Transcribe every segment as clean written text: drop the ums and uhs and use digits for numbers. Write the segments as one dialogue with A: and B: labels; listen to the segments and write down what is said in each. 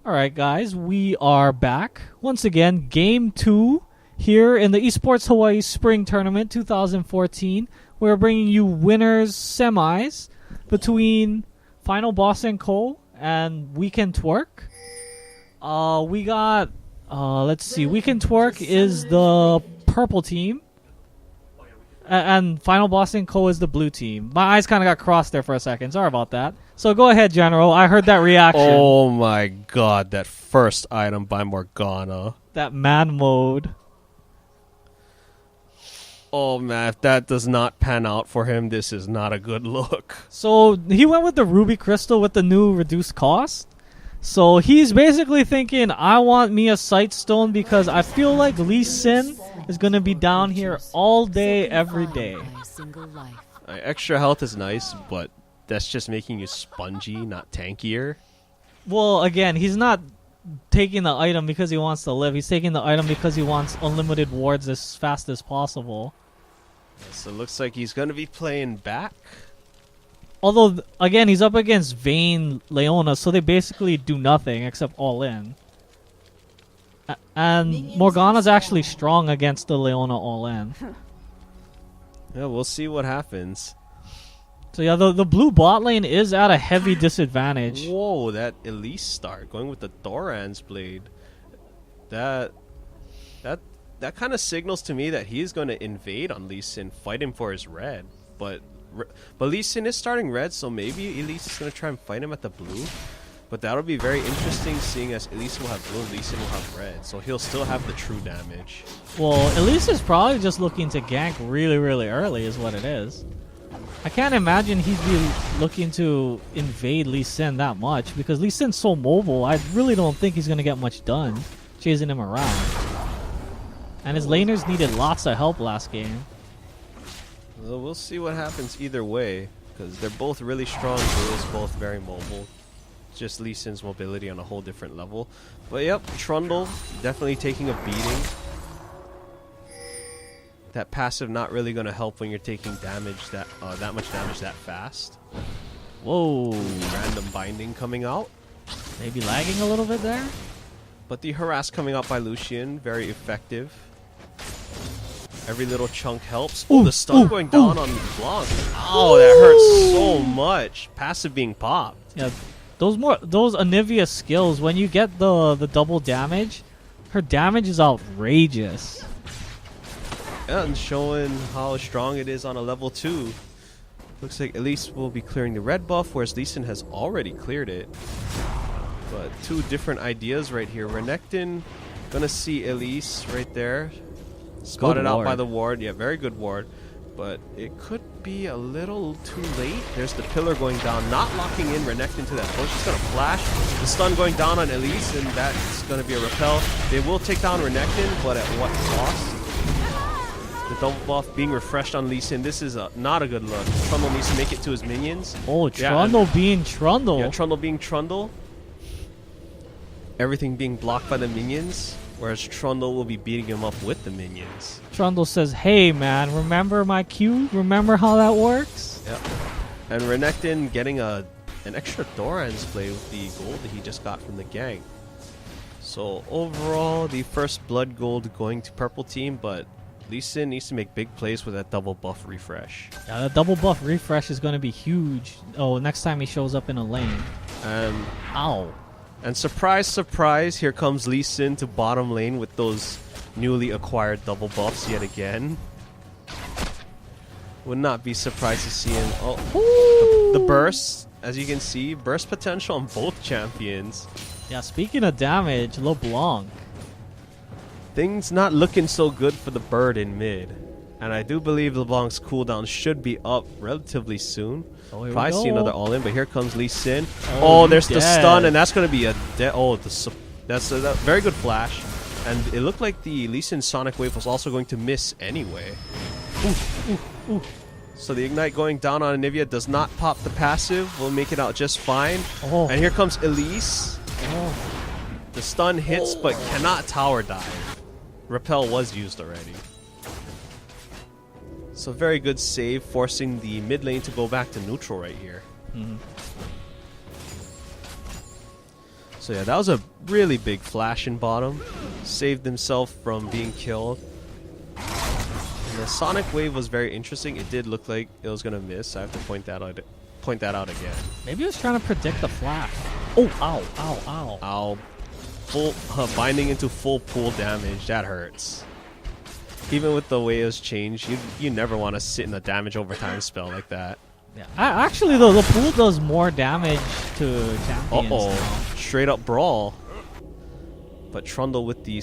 A: Alright guys, we are back. Once again, Game 2 here in the Esports Hawaii Spring Tournament 2014. We're bringing you winners semis between Final Boss & Co. and Weekend Twerk. We got, let's see, Weekend Twerk is the purple team. And Final Boss & Co. is the blue team. My eyes kind of got crossed there for a second. Sorry about that. So go ahead, General. I heard that reaction.
B: Oh my god, that first item by Morgana.
A: That man mode.
B: Oh man, if that does not pan out for him, this is not a good look.
A: So he went with the Ruby Crystal with the new reduced cost. So he's basically thinking, I want me a Sight Stone because I feel like Lee Sin is going to be down here all day, every day.
B: Extra health is nice, but that's just making you spongy, not tankier.
A: Well, again, he's not taking the item because he wants to live. He's taking the item because he wants unlimited wards as fast as possible.
B: So it looks like he's going to be playing back.
A: Although, again, he's up against Vayne, Leona, so they basically do nothing except all in. And Morgana's actually strong against the Leona all in.
B: Yeah, we'll see what happens.
A: So yeah, the blue bot lane is at a heavy disadvantage.
B: Whoa, that Elise start going with the Thoran's blade. That kind of signals to me that he's going to invade on Lee Sin, fight him for his red. But Lee Sin is starting red, so maybe Elise is going to try and fight him at the blue. But that'll be very interesting, seeing as Elise will have blue, Lee Sin will have red. So he'll still have the true damage.
A: Well, Elise is probably just looking to gank really, really early is what it is. I can't imagine he'd be looking to invade Lee Sin that much, because Lee Sin's so mobile, I really don't think he's going to get much done chasing him around. And his laners needed lots of help last game.
B: Well, we'll see what happens either way, because they're both really strong duels, both very mobile. Just Lee Sin's mobility on a whole different level. But yep, Trundle definitely taking a beating. That passive not really going to help when you're taking damage that much damage that fast.
A: Whoa.
B: Random binding coming out.
A: Maybe lagging a little bit there?
B: But the harass coming out by Lucian, very effective. Every little chunk helps. Oh, the stun going down on Blanc. Oh, that hurts so much. Passive being popped.
A: Yeah, those Anivia skills, when you get the double damage, her damage is outrageous.
B: Yeah, and showing how strong it is on a level 2. Looks like Elise will be clearing the red buff, whereas Lee Sin has already cleared it. But two different ideas right here. Renekton gonna see Elise right there. Spotted out by the ward. Yeah, very good ward. But it could be a little too late. There's the pillar going down, not locking in Renekton to that push. It's gonna flash. The stun going down on Elise, and that's gonna be a repel. They will take down Renekton, but at what cost? The double buff being refreshed on Lee Sin. This is not a good look. Trundle needs to make it to his minions.
A: Oh, Trundle being Trundle.
B: Yeah, Trundle being Trundle. Everything being blocked by the minions, whereas Trundle will be beating him up with the minions.
A: Trundle says, hey man, remember my Q? Remember how that works?
B: Yep. And Renekton getting an extra Thoran's play with the gold that he just got from the gang. So overall, the first blood gold going to purple team, but Lee Sin needs to make big plays with that double buff refresh.
A: Yeah, that double buff refresh is going to be huge. Oh, next time he shows up in a lane. Ow.
B: And surprise, surprise, here comes Lee Sin to bottom lane with those newly acquired double buffs yet again. Would not be surprised to see him. Oh, the burst, as you can see, burst potential on both champions.
A: Yeah, speaking of damage, LeBlanc.
B: Things not looking so good for the bird in mid. And I do believe LeBlanc's cooldown should be up relatively soon.
A: Oh,
B: if I see another all-in, but here comes Lee Sin. Oh, there's the stun, and that's going to be a dead. Oh, that's a very good flash. And it looked like the Lee Sin Sonic Wave was also going to miss anyway. So the Ignite going down on Anivia does not pop the passive. Will make it out just fine. And here comes Elise. The stun hits, but cannot tower dive. Repel was used already. So very good save, forcing the mid lane to go back to neutral right here. So yeah, that was a really big flash in bottom. Saved himself from being killed. And the Sonic Wave was very interesting. It did look like it was gonna miss. I have to point that out again.
A: Maybe he was trying to predict the flash. Oh, ow, ow, ow.
B: Ow. Full binding into full pool damage. That hurts. Even with the way it was changed, you never want to sit in a damage overtime spell like that.
A: Yeah. Actually, though, the pool does more damage to champions.
B: Uh-oh. Straight up brawl. But Trundle with the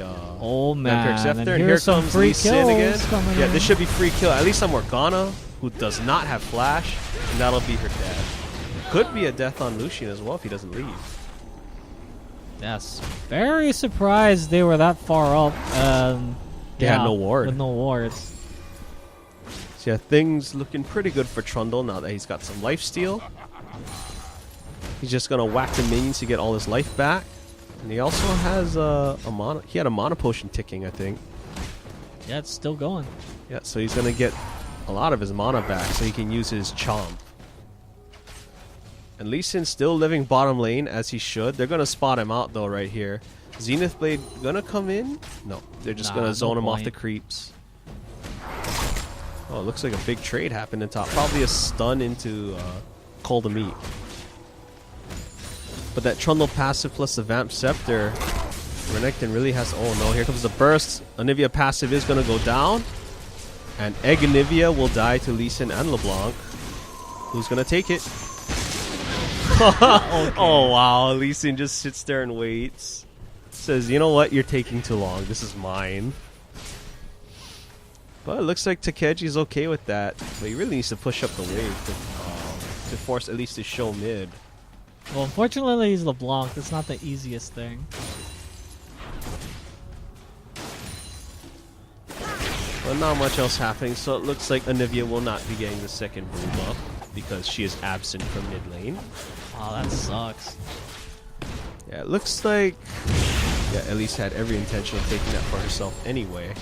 A: oh man,
B: Vampiric Scepter,
A: and
B: and here
A: some
B: comes
A: free
B: Lee Sin again. Yeah,
A: in.
B: this should be free kill. At least on Morgana, who does not have flash, and that'll be her death. Could be a death on Lucian as well if he doesn't leave.
A: Yes, very surprised they were that far up.
B: They had no ward.
A: With no wards.
B: So yeah, things looking pretty good for Trundle now that he's got some lifesteal. He's just gonna whack the minions to get all his life back. And he also has a mana. He had a mana potion ticking, I think.
A: Yeah, it's still going.
B: Yeah, so he's gonna get a lot of his mana back, so he can use his Chomp. And Lee Sin's still living bottom lane as he should. They're gonna spot him out though right here. Zenith Blade gonna come in? No, they're just gonna zone him off the creeps. Oh, it looks like a big trade happened in top. Probably a stun into Cold to Meat. But that Trundle passive plus the Vamp Scepter, Renekton really has... Oh no, here comes the burst. Anivia passive is going to go down. And Egg Anivia will die to Lee Sin and LeBlanc. Who's going to take it? Okay. Oh wow, Lee Sin just sits there and waits. Says, you know what, you're taking too long. This is mine. But it looks like Takeji's okay with that. But he really needs to push up the wave to force at least to show mid.
A: Well, unfortunately, he's LeBlanc. That's not the easiest thing.
B: But not much else happening, so it looks like Anivia will not be getting the second brew buff because she is absent from mid lane.
A: Oh, that sucks.
B: Yeah, it looks like Elise had every intention of taking that for herself anyway.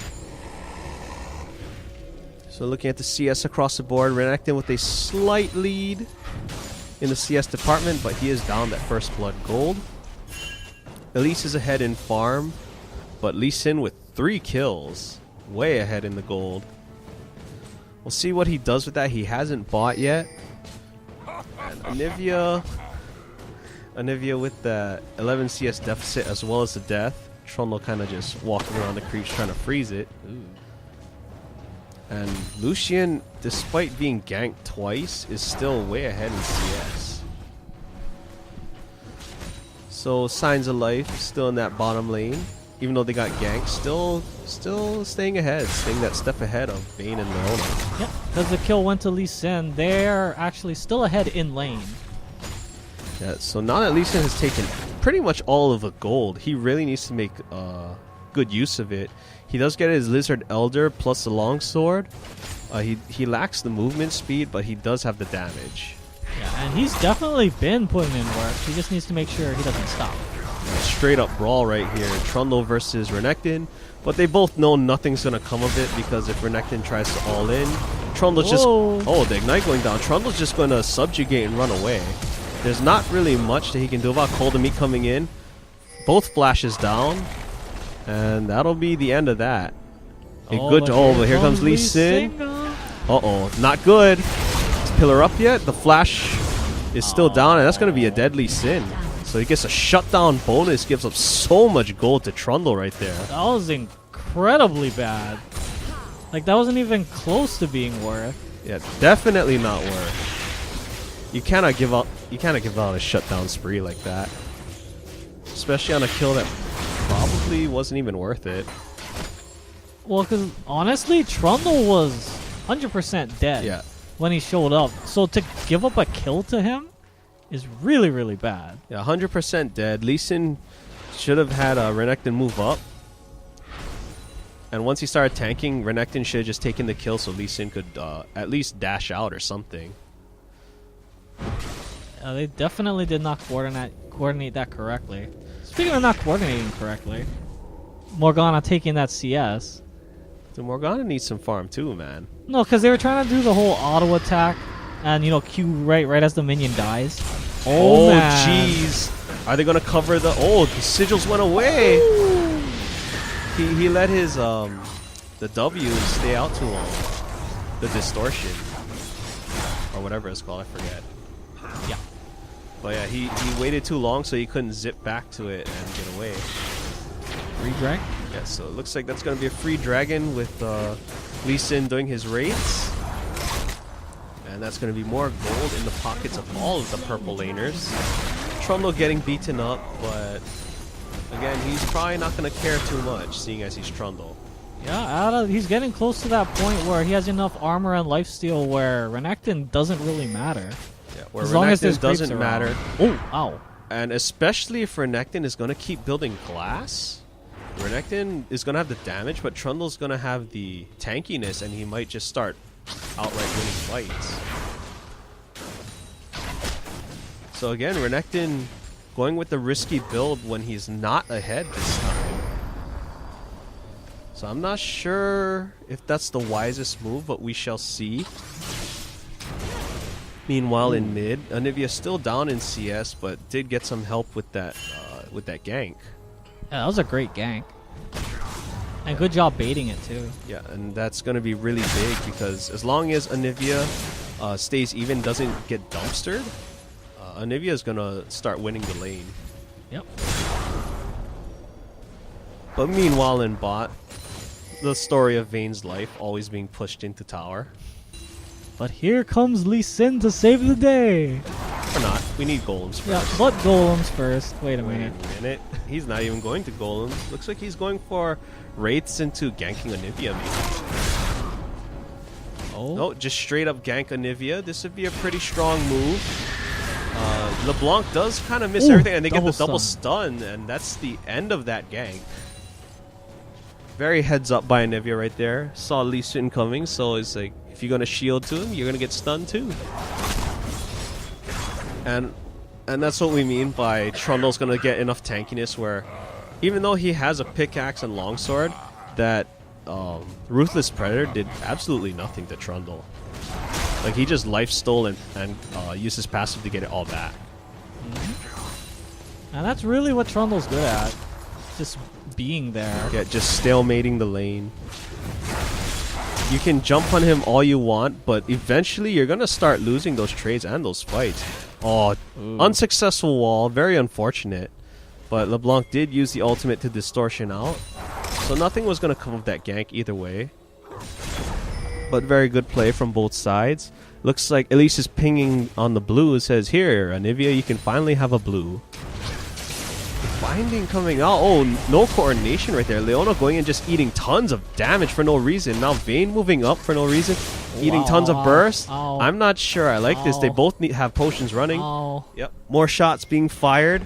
B: So looking at the CS across the board, Renekton with a slight lead in the CS department, but he is down that first blood gold. Elise is ahead in farm, but Lee Sin with 3 kills, way ahead in the gold. We'll see what he does with that. He hasn't bought yet. And Anivia with the 11 CS deficit as well as the death. Trundle kind of just walking around the creeps trying to freeze it. Ooh. And Lucian, despite being ganked twice, is still way ahead in CS. So Signs of Life still in that bottom lane, even though they got ganked, still staying ahead, staying that step ahead of Vayne and Leona.
A: Yep, because the kill went to Lee Sin. They're actually still ahead in lane.
B: Yeah, so now that Lee Sin has taken pretty much all of the gold, he really needs to make good use of it. He does get his Lizard Elder plus the longsword. He lacks the movement speed, but he does have the damage.
A: Yeah, and he's definitely been putting in work. He just needs to make sure he doesn't stop.
B: Straight up brawl right here. Trundle versus Renekton. But they both know nothing's going to come of it because if Renekton tries to all in, Trundle's just... Oh, the Ignite going down. Trundle's just going to subjugate and run away. There's not really much that he can do about Cold to Meat coming in. Both flashes down. And that'll be the end of that. But here comes Lee Sin. Uh-oh, not good. Is Pillar up yet? The flash is still down, and that's going to be a deadly Sin. So he gets a shutdown bonus, gives up so much gold to Trundle right there.
A: That was incredibly bad. Like, that wasn't even close to being worth.
B: Yeah, definitely not worth. You cannot give out a shutdown spree like that. Especially on a kill that probably wasn't even worth it.
A: Well, because honestly, Trundle was 100% dead when he showed up. So to give up a kill to him is really, really bad.
B: Yeah, 100% dead. Lee Sin should have had Renekton move up. And once he started tanking, Renekton should have just taken the kill so Lee Sin could at least dash out or something.
A: They definitely did not coordinate that correctly. Speaking of not coordinating correctly, Morgana taking that CS.
B: So Morgana needs some farm too, man.
A: No, because they were trying to do the whole auto attack and, Q right as the minion dies.
B: Oh, jeez. Are they gonna cover the? Oh, the sigils went away. He let his the W stay out too long. The distortion or whatever it's called, I forget.
A: Yeah.
B: But yeah, he waited too long, so he couldn't zip back to it and get away.
A: Free drag?
B: Yeah, so it looks like that's gonna be a free dragon with Lee Sin doing his raids. And that's going to be more gold in the pockets of all of the purple laners. Trundle getting beaten up, but again, he's probably not going to care too much, seeing as he's Trundle.
A: Yeah, he's getting close to that point where he has enough armor and lifesteal where Renekton doesn't really matter.
B: Yeah, where
A: as long as
B: Renekton doesn't matter.
A: Oh, ow.
B: And especially if Renekton is going to keep building glass, Renekton is going to have the damage, but Trundle's going to have the tankiness, and he might just start outright winning fights. So again, Renekton going with the risky build when he's not ahead this time. So I'm not sure if that's the wisest move, but we shall see. Meanwhile, in mid, Anivia's still down in CS, but did get some help with that gank.
A: Yeah, that was a great gank. And good job baiting it too.
B: Yeah, and that's going to be really big because as long as Anivia stays even, doesn't get dumpstered, Anivia is going to start winning the lane.
A: Yep.
B: But meanwhile in bot, the story of Vayne's life always being pushed into tower.
A: But here comes Lee Sin to save the day.
B: Or not. We need golems first.
A: Yeah, but golems first. Wait a minute.
B: He's not even going to golems. Looks like he's going for wraiths into ganking Anivia maybe.
A: Oh.
B: No, just straight up gank Anivia. This would be a pretty strong move. LeBlanc does kind of miss everything, and they get the double stun, and that's the end of that gank. Very heads up by Anivia right there. Saw Lee Sin coming, so it's like, if you're going to shield to him, you're going to get stunned too. And that's what we mean by Trundle's going to get enough tankiness where, even though he has a pickaxe and longsword, that Ruthless Predator did absolutely nothing to Trundle. Like, he just life stole and used his passive to get it all back.
A: And that's really what Trundle's good at. Just being there.
B: Yeah, just stalemating the lane. You can jump on him all you want, but eventually you're going to start losing those trades and those fights. Oh, unsuccessful wall. Very unfortunate. But LeBlanc did use the ultimate to distortion out. So nothing was going to come of that gank either way. But very good play from both sides. Looks like Elise is pinging on the blue. It says, here, Anivia, you can finally have a blue. Binding coming out. Oh, no coordination right there. Leona going in just eating tons of damage for no reason. Now Vayne moving up for no reason. Eating tons of burst. I'm not sure I like this. They both have potions running. Yep. More shots being fired.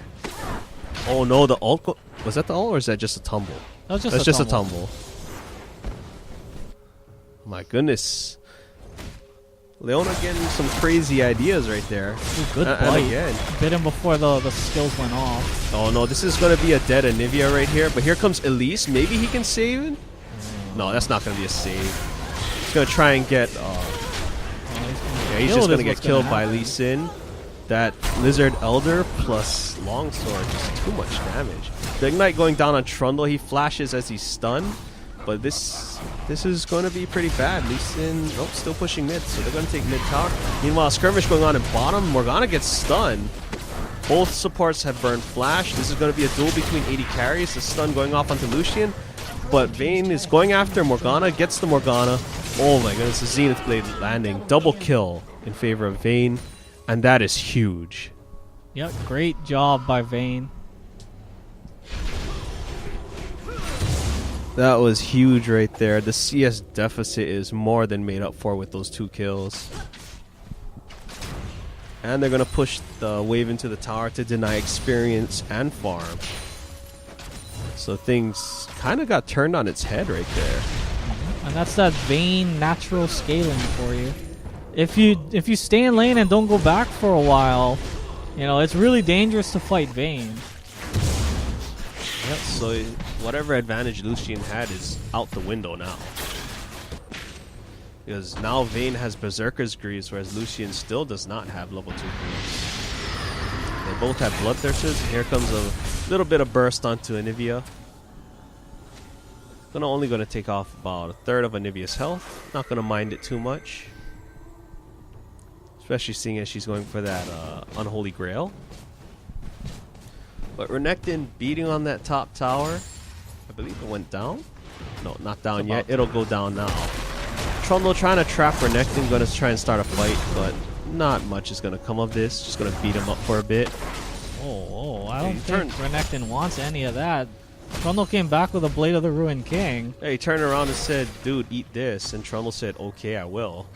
B: Oh no, the ult. Was that the ult or is that just a tumble?
A: That's
B: just a tumble. My goodness. Leona getting some crazy ideas right there.
A: Good bite. Again. Bit him before the skills went off.
B: Oh no, this is going to be a dead Anivia right here. But here comes Elise. Maybe he can save it? No, that's not going to be a save. He's going to try and get... he's just going to get killed by Lee Sin. That Lizard Elder plus Longsword. Just too much damage. The Ignite going down on Trundle. He flashes as he's stunned. But this is going to be pretty bad. Lee Sin, still pushing mid, so they're going to take mid tower. Meanwhile, skirmish going on in bottom. Morgana gets stunned. Both supports have burned flash. This is going to be a duel between 80 carries. The stun going off onto Lucian. But Vayne is going after Morgana, gets the Morgana. Oh my goodness, the Zenith Blade landing. Double kill in favor of Vayne. And that is huge.
A: Yep, great job by Vayne.
B: That was huge right there. The CS deficit is more than made up for with those 2 kills. And they're going to push the wave into the tower to deny experience and farm. So things kind of got turned on its head right there.
A: And that's that Vayne natural scaling for you. If you stay in lane and don't go back for a while, it's really dangerous to fight Vayne.
B: Yep, so whatever advantage Lucian had is out the window now. Because now Vayne has Berserker's Greaves, whereas Lucian still does not have level 2 Greaves. The both have Bloodthirsters. Here comes a little bit of burst onto Anivia. Only gonna take off about a third of Anivia's health. Not gonna mind it too much. Especially seeing as she's going for that Unholy Grail. But Renekton beating on that top tower. I believe it went down. No, not down yet. It'll go down now. Trundle trying to trap Renekton. Gonna try and start a fight, but not much is gonna come of this. Just gonna beat him up for a bit.
A: Oh, I don't think Renekton wants any of that. Trundle came back with a Blade of the Ruined King.
B: Hey, he turned around and said, dude, eat this. And Trundle said, okay, I will.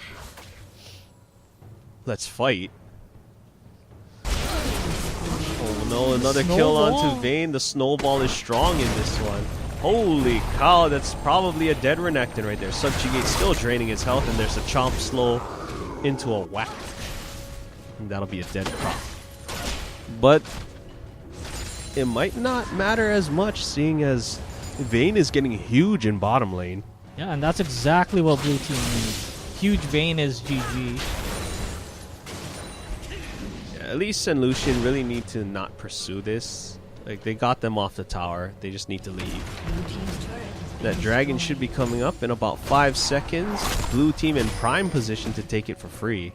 B: Let's fight. Oh no, another kill onto Vayne. The snowball is strong in this one. Holy cow, that's probably a dead Renekton right there. Subjugate still draining his health, and there's a chomp slow into a whack. And that'll be a dead prop. But it might not matter as much, seeing as Vayne is getting huge in bottom lane.
A: Yeah, and that's exactly what blue team needs. Huge Vayne is GG.
B: Yeah, Elise and Lucian really need to not pursue this. Like, they got them off the tower. They just need to leave. That dragon should be coming up in about 5 seconds. Blue team in prime position to take it for free.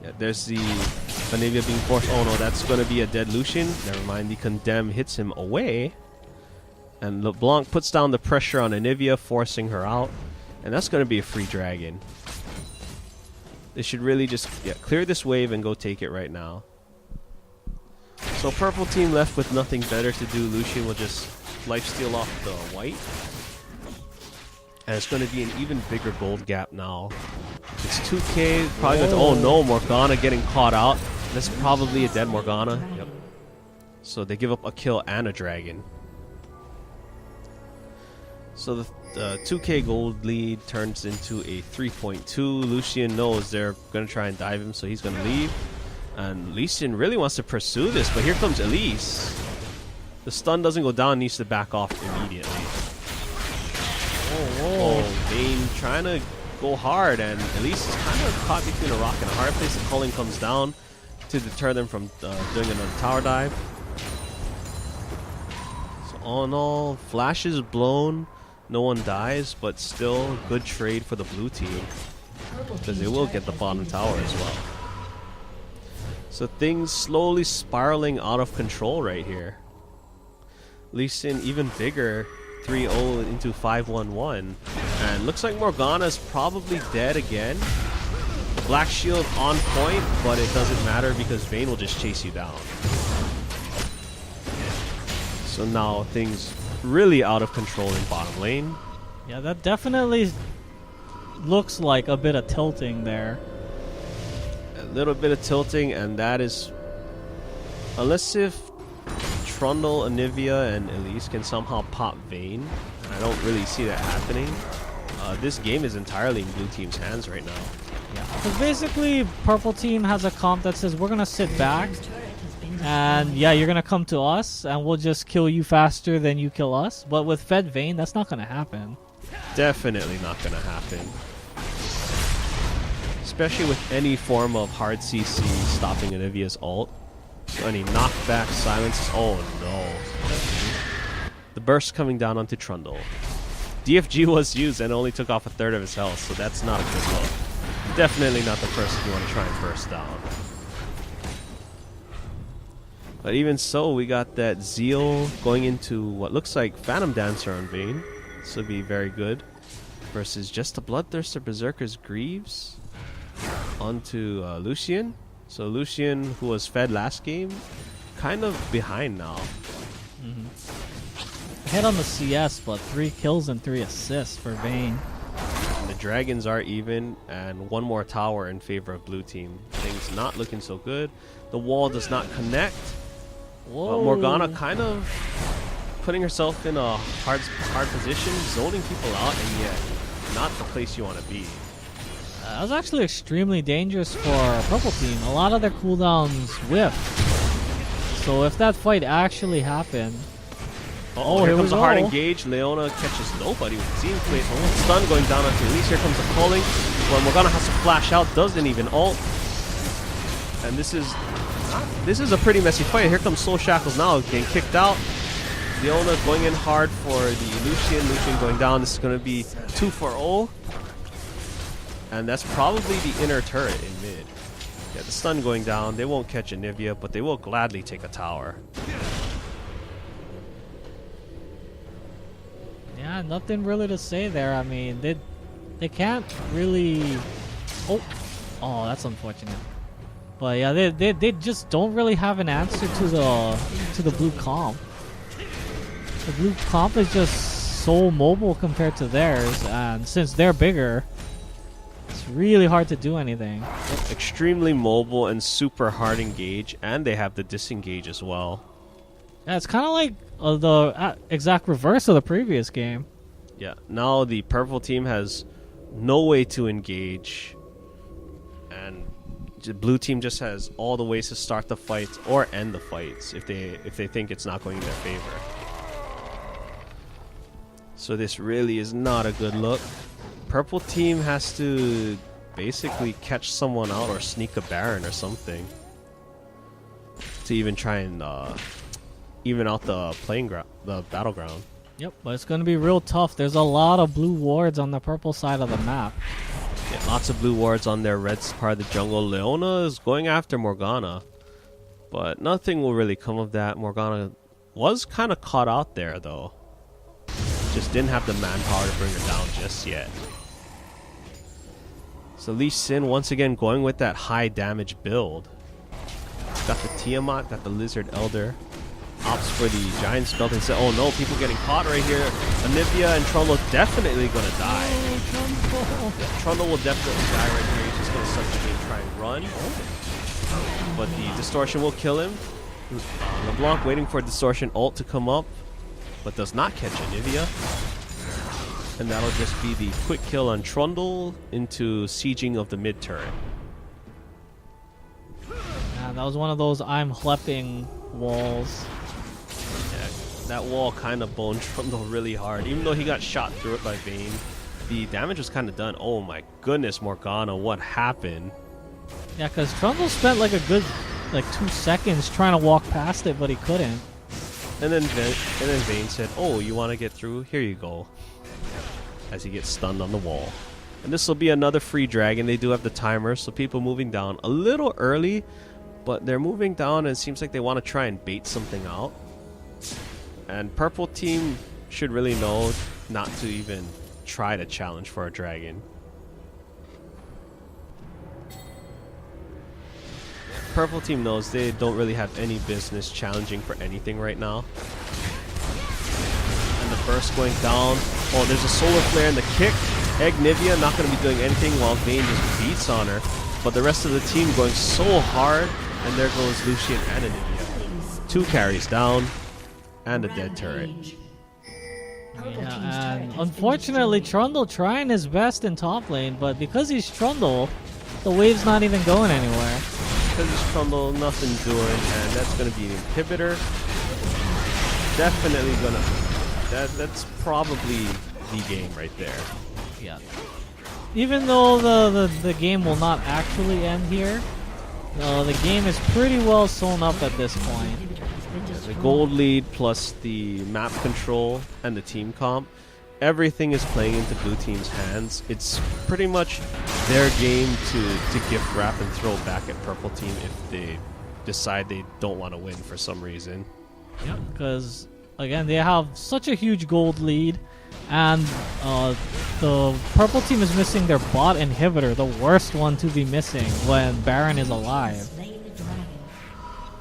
B: Yeah, there's the Anivia being forced. Oh no, that's going to be a dead Lucian. Never mind, the Condemn hits him away. And LeBlanc puts down the pressure on Anivia, forcing her out. And that's going to be a free dragon. They should really just clear this wave and go take it right now. So purple team left with nothing better to do. Lucian will just lifesteal off the white. And it's going to be an even bigger gold gap now. It's 2k. Probably going to, oh no, Morgana getting caught out. That's probably a dead Morgana. Yep. So they give up a kill and a dragon. So the 2k gold lead turns into a 3.2. Lucian knows they're going to try and dive him, so he's going to leave. And Lucian really wants to pursue this, but here comes Elise. The stun doesn't go down, needs to back off immediately. Oh, Vayne trying to go hard, and Elise is kind of caught between a rock and a hard place. The culling comes down to deter them from doing another tower dive. So all in all, Flash is blown. No one dies, but still good trade for the blue team, because they will get the bottom tower as well. So things slowly spiraling out of control right here. Lee Sin even bigger, 3-0 into 5-1-1. And looks like Morgana's probably dead again. Black Shield on point, but it doesn't matter because Vayne will just chase you down. So now things really out of control in bottom lane.
A: Yeah, that definitely looks like a bit of tilting there.
B: A little bit of tilting, and that is, unless if Trundle, Anivia, and Elise can somehow pop Vayne, I don't really see that happening. This game is entirely in blue team's hands right now.
A: Yeah, because basically purple team has a comp that says we're gonna sit back, and yeah, you're gonna come to us, and we'll just kill you faster than you kill us. But with Fed Vayne, that's not gonna happen.
B: Definitely not gonna happen. Especially with any form of hard CC stopping Anivia's ult. So any knockback, silences. Oh no. The burst coming down onto Trundle. DFG was used and only took off a third of his health, so that's not a good look. Definitely not the person you want to try and burst down. But even so, we got that Zeal going into what looks like Phantom Dancer on Vayne. This will be very good. Versus just the Bloodthirster Berserker's Greaves onto Lucian. So Lucian, who was fed last game, kind of behind now.
A: Hit on the CS, but 3 kills and 3 assists for Vayne.
B: And the dragons are even, and one more tower in favor of blue team. Things not looking so good. The wall does not connect.
A: Whoa.
B: But Morgana kind of putting herself in a hard position, zoning people out, and yet not the place you want to be.
A: That was actually extremely dangerous for purple team. A lot of their cooldowns whiffed. So if that fight actually happened...
B: Oh, here comes a hard engage. Leona catches nobody with Zeal Plate. Stun going down onto Elise. Here comes the calling. Well, Morgana has to flash out. Doesn't even ult. And this is a pretty messy fight. Here comes Soul Shackles now, getting kicked out. Leona going in hard for the Lucian. Lucian going down. This is going to be 2 for 0. And that's probably the inner turret in mid. Yeah, the stun going down. They won't catch Anivia, but they will gladly take a tower.
A: Yeah, nothing really to say there. I mean, they can't really... Oh, that's unfortunate. But yeah, they just don't really have an answer to the blue comp. The blue comp is just so mobile compared to theirs, and since they're bigger, it's really hard to do anything.
B: Extremely mobile and super hard engage, and they have the disengage as well.
A: Yeah, it's kind of like the exact reverse of the previous game.
B: Yeah, now the purple team has no way to engage, and the blue team just has all the ways to start the fights or end the fights if they think it's not going in their favor. So this really is not a good look. Purple team has to basically catch someone out or sneak a Baron or something to even try and even out the playing ground, the battleground.
A: Yep, but it's going to be real tough. There's a lot of blue wards on the purple side of the map.
B: Yeah, lots of blue wards on their red part of the jungle. Leona is going after Morgana, but nothing will really come of that. Morgana was kind of caught out there though. Just didn't have the manpower to bring her down just yet. So Lee Sin once again going with that high damage build. Got the Tiamat, got the Lizard Elder. Opts for the Giant Skeleton and said, oh no, people getting caught right here. Anivia and Trundle definitely gonna die. Yeah, Trundle will definitely die right here. He's just gonna subjugate, try and run. But the Distortion will kill him. LeBlanc waiting for Distortion ult to come up, but does not catch Anivia. And that'll just be the quick kill on Trundle into sieging of the mid turret.
A: Yeah, that was one of those I'm hlepping walls.
B: Yeah, that wall kind of boned Trundle really hard. Even though he got shot through it by Vayne, the damage was kind of done. Oh my goodness, Morgana, what happened?
A: Yeah, because Trundle spent like a good 2 seconds trying to walk past it, but he couldn't.
B: And then Vayne said, oh, you want to get through? Here you go. As he gets stunned on the wall. And this will be another free dragon. They do have the timer, so people moving down a little early, but they're moving down and it seems like they want to try and bait something out. And purple team should really know not to even try to challenge for a dragon. Purple team knows they don't really have any business challenging for anything right now. And the burst going down. Oh, there's a solar flare in the kick. Nivea not going to be doing anything while Vayne just beats on her. But the rest of the team going so hard. And there goes Lucian and Anivia. 2 carries down. And a dead turret.
A: Yeah, and unfortunately Trundle trying his best in top lane, but because he's Trundle, the wave's not even going anywhere.
B: Because he's Trundle, nothing doing, and that's going to be an inhibitor. Definitely going to... That's probably the game right there.
A: Yeah. Even though the game will not actually end here, the game is pretty well sewn up at this point.
B: The gold lead plus the map control and the team comp, everything is playing into blue team's hands. It's pretty much their game to gift wrap and throw back at purple team if they decide they don't want to win for some reason.
A: Yeah, because again they have such a huge gold lead, and the purple team is missing their bot inhibitor, the worst one to be missing when Baron is alive.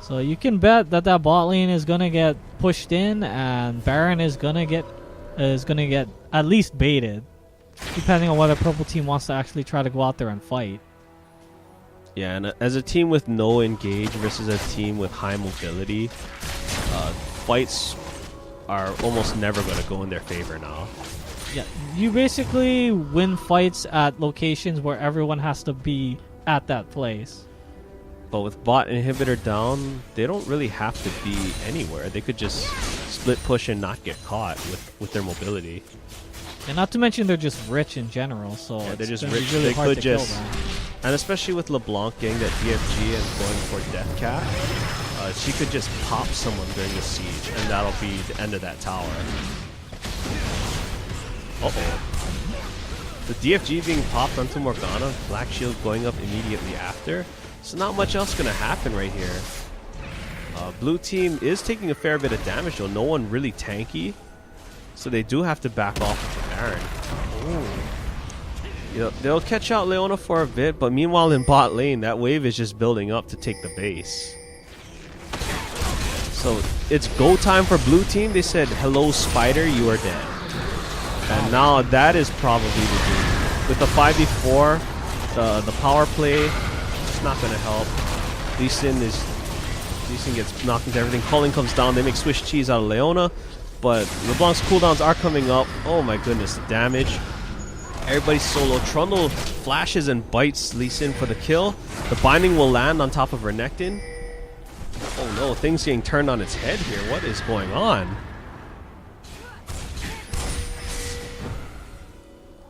A: So you can bet that bot lane is gonna get pushed in, and Baron is gonna get at least baited, depending on whether purple team wants to actually try to go out there and fight.
B: Yeah, and as a team with no engage versus a team with high mobility, fights are almost never going to go in their favor now.
A: Yeah, you basically win fights at locations where everyone has to be at that place.
B: But with bot inhibitor down, they don't really have to be anywhere. They could just split push and not get caught with their mobility.
A: And not to mention they're just rich in general, so
B: yeah,
A: it's
B: they're just
A: gonna be
B: rich.
A: really
B: They
A: hard
B: could
A: to kill
B: just
A: them.
B: And especially with LeBlanc getting that DFG and going for Death Cap, she could just pop someone during the siege, and that'll be the end of that tower. Uh-oh. The DFG being popped onto Morgana, Black Shield going up immediately after. So not much else going to happen right here. Blue team is taking a fair bit of damage though. No one really tanky. So they do have to back off with the Baron. Ooh. You know, they'll catch out Leona for a bit, but meanwhile in bot lane, that wave is just building up to take the base. So it's go time for blue team. They said, hello Spider, you are dead. And now that is probably the doom. With the 5v4, the power play, it's not going to help. Lee Sin gets knocked into everything. Culling comes down. They make Swiss cheese out of Leona. But LeBlanc's cooldowns are coming up. Oh my goodness, the damage. Everybody's solo. Trundle flashes and bites Lee Sin for the kill. The binding will land on top of Renekton. Oh no, things getting turned on its head here. What is going on?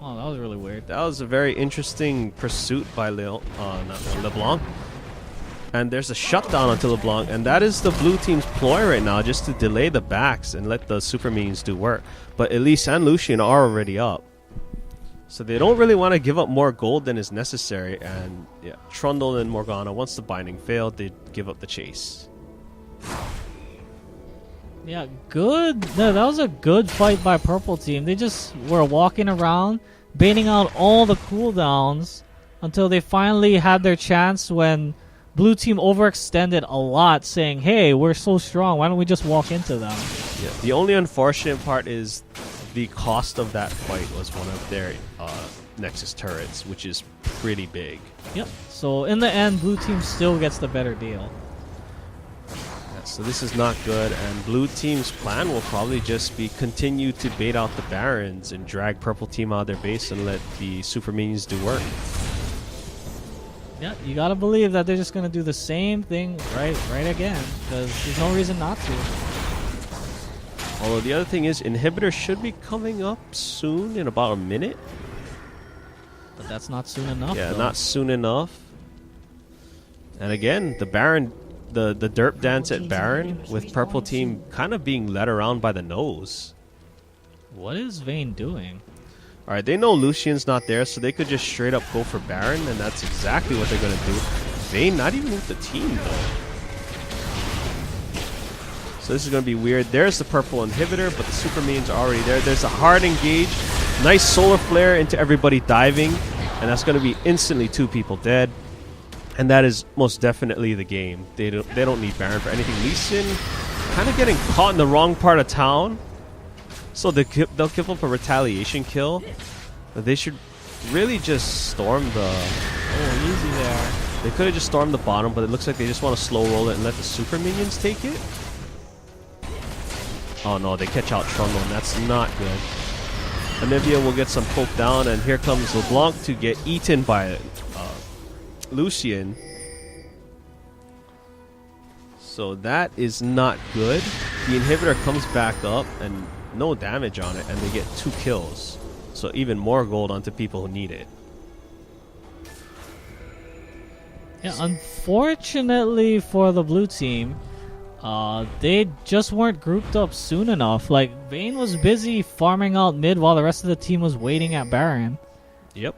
A: Oh, that was really weird.
B: That was a very interesting pursuit by LeBlanc. And there's a shutdown onto LeBlanc, and that is the blue team's ploy right now, just to delay the backs and let the super minions do work. But Elise and Lucian are already up. So they don't really want to give up more gold than is necessary. And yeah, Trundle and Morgana, once the binding failed, they give up the chase.
A: Yeah, good. No, that was a good fight by purple team. They just were walking around, baiting out all the cooldowns until they finally had their chance when blue team overextended a lot, saying, hey, we're so strong, why don't we just walk into them?
B: Yeah, the only unfortunate part is the cost of that fight was one of their Nexus turrets, which is pretty big.
A: Yep. So in the end, blue team still gets the better deal.
B: Yeah, so this is not good, and blue team's plan will probably just be continue to bait out the Barons and drag purple team out of their base and let the super minions do work.
A: Yeah, you gotta believe that they're just gonna do the same thing right again, because there's no reason not to.
B: Although the other thing is, inhibitor should be coming up soon, in about a minute.
A: But that's not soon enough.
B: Yeah,
A: though.
B: not soon enough. And again, the Baron, the derp dance at Baron with purple team kind of being led around by the nose.
A: What is Vayne doing?
B: Alright, they know Lucian's not there, so they could just straight up go for Baron, and that's exactly what they're going to do. Vayne not even with the team, though. So this is going to be weird. There's the purple inhibitor, but the super minions are already there. There's a hard engage. Nice solar flare into everybody diving, and that's going to be instantly 2 people dead. And that is most definitely the game. They don't need Baron for anything. Lee Sin kind of getting caught in the wrong part of town. So they'll give up a retaliation kill. But they should really just storm the...
A: Oh, easy there.
B: They could have just stormed the bottom, but it looks like they just want to slow roll it and let the super minions take it. Oh no, they catch out Trundle, and that's not good. Anivia will get some poke down, and here comes LeBlanc to get eaten by Lucian. So that is not good. The inhibitor comes back up, and no damage on it, and they get 2 kills. So even more gold onto people who need it.
A: Yeah, unfortunately for the blue team, they just weren't grouped up soon enough. Like, Vayne was busy farming out mid while the rest of the team was waiting at Baron.
B: Yep.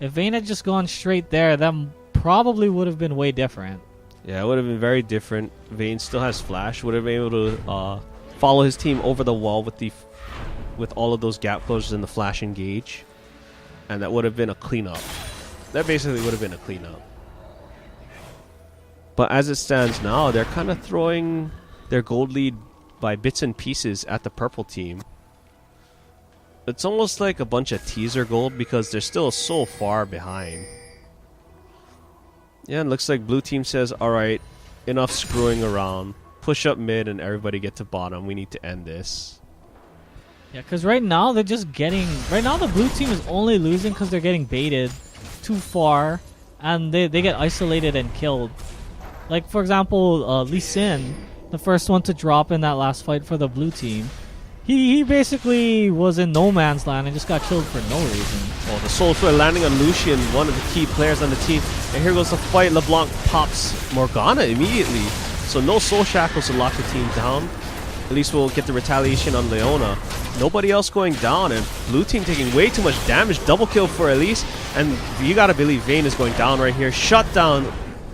A: If Vayne had just gone straight there, that probably would have been way different.
B: Yeah, it would have been very different. Vayne still has flash. Would have been able to follow his team over the wall with all of those gap closures and the flash engage. And that would have been a cleanup. That basically would have been a cleanup. But as it stands now, they're kind of throwing their gold lead by bits and pieces at the purple team. It's almost like a bunch of teaser gold because they're still so far behind. Yeah, it looks like blue team says, alright, enough screwing around. Push up mid and everybody get to bottom. We need to end this.
A: Yeah, because right now they're just getting... Right now the blue team is only losing because they're getting baited too far. And they get isolated and killed. Like, for example, Lee Sin, the first one to drop in that last fight for the blue team. He basically was in no man's land and just got killed for no reason.
B: Oh, the Soul Flare landing on Lucian, one of the key players on the team. And here goes the fight. LeBlanc pops Morgana immediately. So no Soul Shackles to lock the team down. At least we'll get the retaliation on Leona. Nobody else going down, and blue team taking way too much damage. Double kill for Elise, and you gotta believe Vayne is going down right here. Shut down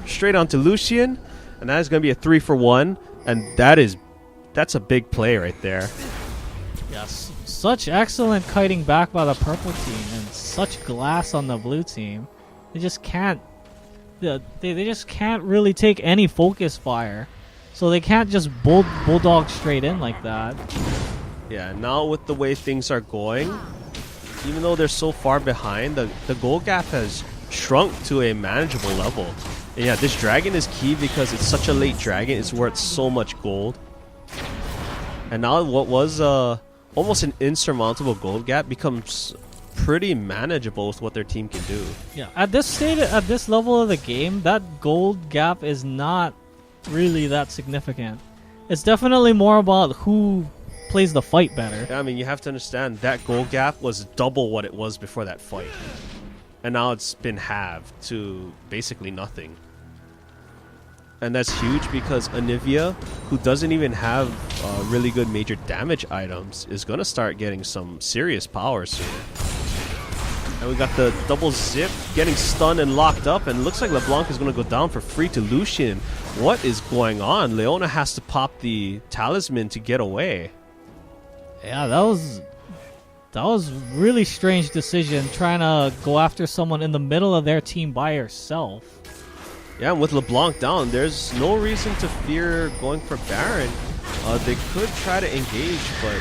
B: straight onto Lucian, and that is gonna be a 3-for-1, and that's a big play right there.
A: Yes, such excellent kiting back by the purple team, and such glass on the blue team. They just can't. They just can't really take any focus fire, so they can't just bulldog straight in like that.
B: Yeah, now with the way things are going, even though they're so far behind, the goal gap has shrunk to a manageable level. And yeah, this dragon is key because it's such a late dragon. It's worth so much gold. And now what was almost an insurmountable gold gap becomes pretty manageable with what their team can do.
A: Yeah, at this level of the game, that gold gap is not really that significant. It's definitely more about who plays the fight better.
B: Yeah, I mean, you have to understand that gold gap was double what it was before that fight. And now it's been halved to basically nothing. And that's huge because Anivia, who doesn't even have really good major damage items, is going to start getting some serious power soon. And we got the double zip, getting stunned and locked up, and looks like LeBlanc is going to go down for free to Lucian. What is going on? Leona has to pop the talisman to get away.
A: Yeah, that was really strange decision, trying to go after someone in the middle of their team by herself.
B: Yeah, and with LeBlanc down, there's no reason to fear going for Baron. They could try to engage, but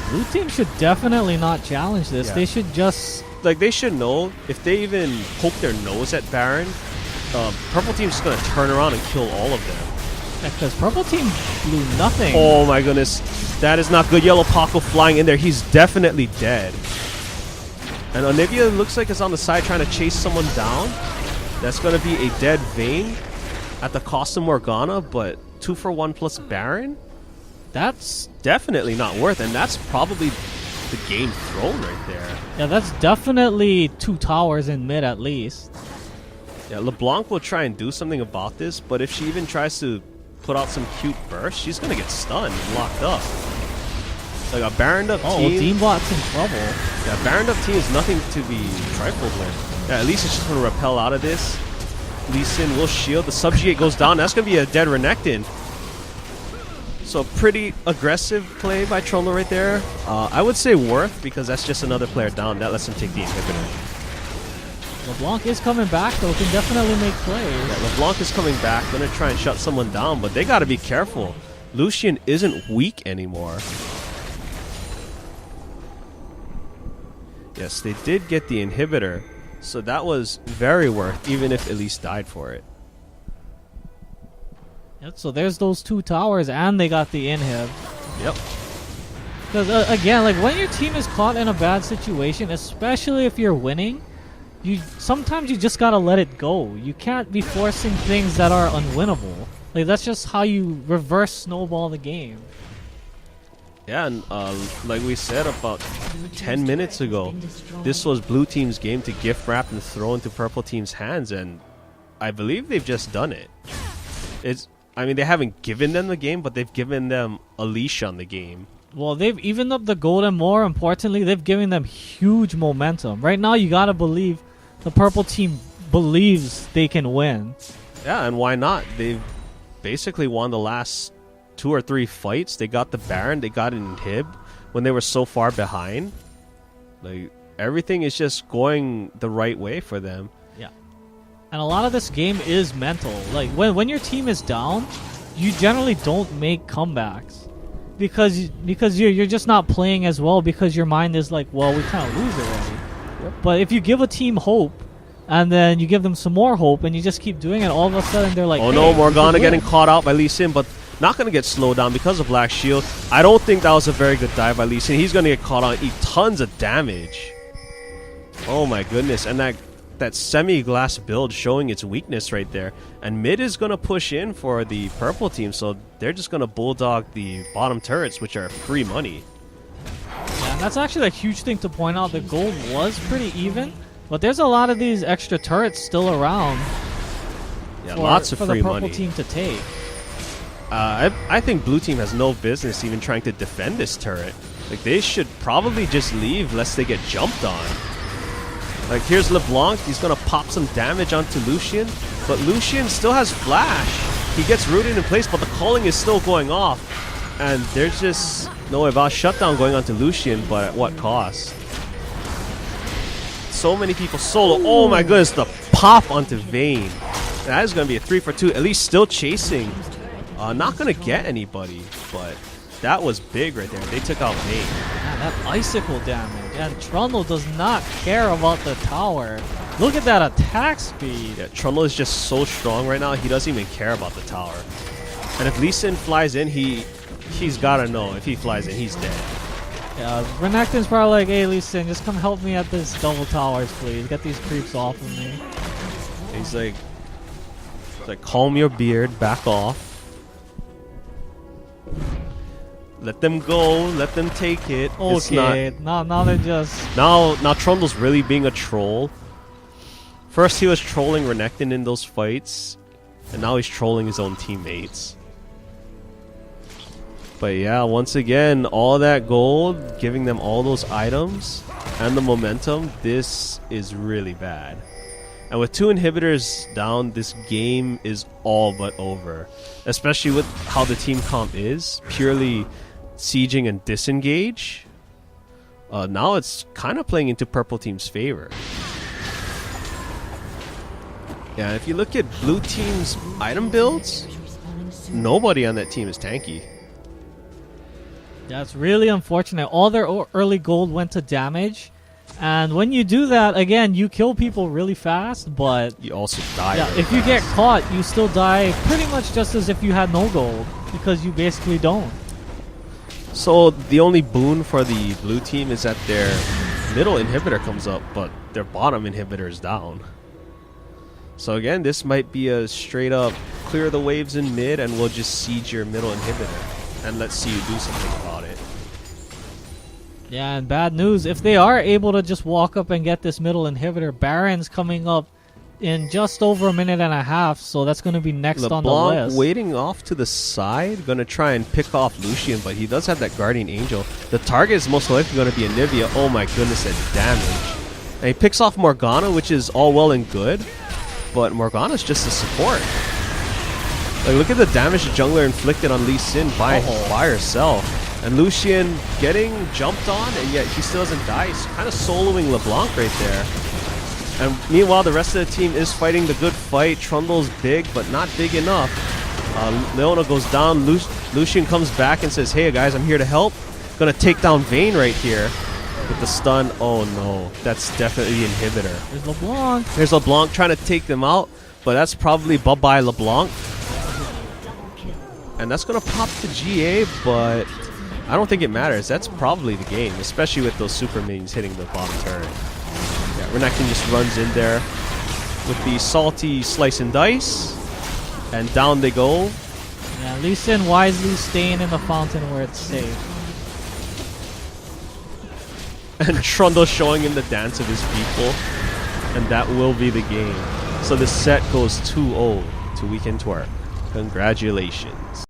A: blue team should definitely not challenge this.
B: Yeah.
A: They should just...
B: Like, they should know, if they even poke their nose at Baron, purple team's just going to turn around and kill all of them.
A: Because purple team blew nothing.
B: Oh my goodness. That is not good. Yellow Paco flying in there. He's definitely dead. And Anivia looks like it's on the side trying to chase someone down. That's going to be a dead Vayne at the cost of Morgana, but 2-for-1 plus Baron? That's definitely not worth, and that's probably the game thrown right there.
A: Yeah, that's definitely 2 towers in mid at least.
B: Yeah, LeBlanc will try and do something about this, but if she even tries to put out some cute burst, she's going to get stunned and locked up. Like a Baroned up team.
A: Oh, Deanbot's in trouble.
B: Yeah, Baroned up team is nothing to be trifled with. Yeah, at least it's just going to repel out of this. Lee Sin will shield. The subjugate goes down. That's going to be a dead Renekton. So pretty aggressive play by Trollo right there. I would say worth because that's just another player down. That lets him take the inhibitor.
A: LeBlanc is coming back though. Can definitely make plays.
B: Yeah, LeBlanc is coming back. Going to try and shut someone down, but they got to be careful. Lucian isn't weak anymore. Yes, they did get the inhibitor. So that was very worth, even if Elise died for it.
A: Yep, so there's those 2 towers, and they got the inhib.
B: Yep.
A: Because, again, like, when your team is caught in a bad situation, especially if you're winning, sometimes you just gotta let it go. You can't be forcing things that are unwinnable. Like, that's just how you reverse snowball the game.
B: Yeah, and like we said about 10 minutes ago, this was blue team's game to gift wrap and throw into purple team's hands, and I believe they've just done it. I mean, they haven't given them the game, but they've given them a leash on the game.
A: Well, they've evened up the gold, and more importantly, they've given them huge momentum. Right now, you gotta believe the purple team believes they can win.
B: Yeah, and why not? They've basically won the last 2 or 3 fights. They got the Baron, they got an inhib when they were so far behind. Like, everything is just going the right way for them.
A: Yeah. And a lot of this game is mental. Like, when your team is down, you generally don't make comebacks. Because you're just not playing as well, because your mind is like, well, we kind of lose already. Yep. But if you give a team hope, and then you give them some more hope, and you just keep doing it, all of a sudden they're like,
B: oh
A: hey,
B: no, Morgana getting caught out by Lee Sin, but not going to get slowed down because of Black Shield. I don't think that was a very good dive by Lee Sin. He's going to get caught on, eat tons of damage. Oh my goodness, and that semi-glass build showing its weakness right there. And mid is going to push in for the purple team, so they're just going to bulldog the bottom turrets, which are free money.
A: That's actually a huge thing to point out. The gold was pretty even, but there's a lot of these extra turrets still around.
B: Yeah, lots of
A: for
B: free
A: the purple
B: money.
A: team to take.
B: I think blue team has no business even trying to defend this turret. Like, they should probably just leave lest they get jumped on. Like, here's LeBlanc. He's going to pop some damage onto Lucian. But Lucian still has flash. He gets rooted in place, but the calling is still going off. And there's just no Eva's shutdown going onto Lucian, but at what cost? So many people solo. Oh my goodness, the pop onto Vayne. That is going to be a 3 for 2. At least still chasing. Not going to get anybody, but that was big right there. They took out Vayne.
A: Man, that icicle damage. And Trundle does not care about the tower. Look at that attack speed.
B: Yeah, Trundle is just so strong right now. He doesn't even care about the tower. And if Lee Sin flies in, he's got to know. If he flies in, he's dead.
A: Yeah, Renekton's probably like, hey, Lee Sin, just come help me at this double towers, please. Get these creeps off of me.
B: He's like, calm your beard, back off. Let them go. Let them take it.
A: Okay, now they're just...
B: Now Trundle's really being a troll. First he was trolling Renekton in those fights, and now he's trolling his own teammates. But yeah, once again, all that gold, giving them all those items, and the momentum, this is really bad. And with 2 inhibitors down, this game is all but over. Especially with how the team comp is, purely sieging and disengage. Now it's kind of playing into purple team's favor. Yeah, if you look at blue team's item builds, nobody on that team is tanky.
A: That's really unfortunate. All their early gold went to damage. And when you do that, again, you kill people really fast, but...
B: You also die.
A: Yeah, if you get caught, you still die pretty much just as if you had no gold, because you basically don't.
B: So the only boon for the blue team is that their middle inhibitor comes up, but their bottom inhibitor is down. So again, this might be a straight up clear the waves in mid and we'll just siege your middle inhibitor. And let's see you do something about it.
A: Yeah, and bad news. If they are able to just walk up and get this middle inhibitor, Baron's coming up in just over a minute and a half, so that's going to be next on the list.
B: Waiting off to the side, going to try and pick off Lucian, but he does have that Guardian Angel. The target is most likely going to be Anivia. Oh my goodness, that damage. And he picks off Morgana, which is all well and good, but Morgana's just a support. Like, look at the damage the jungler inflicted on Lee Sin by herself. And Lucian getting jumped on, and yet he still doesn't die. He's kind of soloing LeBlanc right there. And meanwhile, the rest of the team is fighting the good fight. Trundle's big, but not big enough. Leona goes down. Lucian comes back and says, hey guys, I'm here to help. Gonna take down Vayne right here with the stun. Oh no, that's definitely the inhibitor.
A: There's LeBlanc.
B: There's LeBlanc trying to take them out, but that's probably bye-bye LeBlanc. And that's gonna pop the GA, but I don't think it matters. That's probably the game, especially with those super minions hitting the bottom turret. Yeah, Renekton just runs in there with the salty slice and dice, and down they go.
A: Yeah, Lee Sin wisely staying in the fountain where it's safe.
B: And Trundle showing him the dance of his people, and that will be the game. So the set goes 2-0 to Weekend Twerk. Congratulations.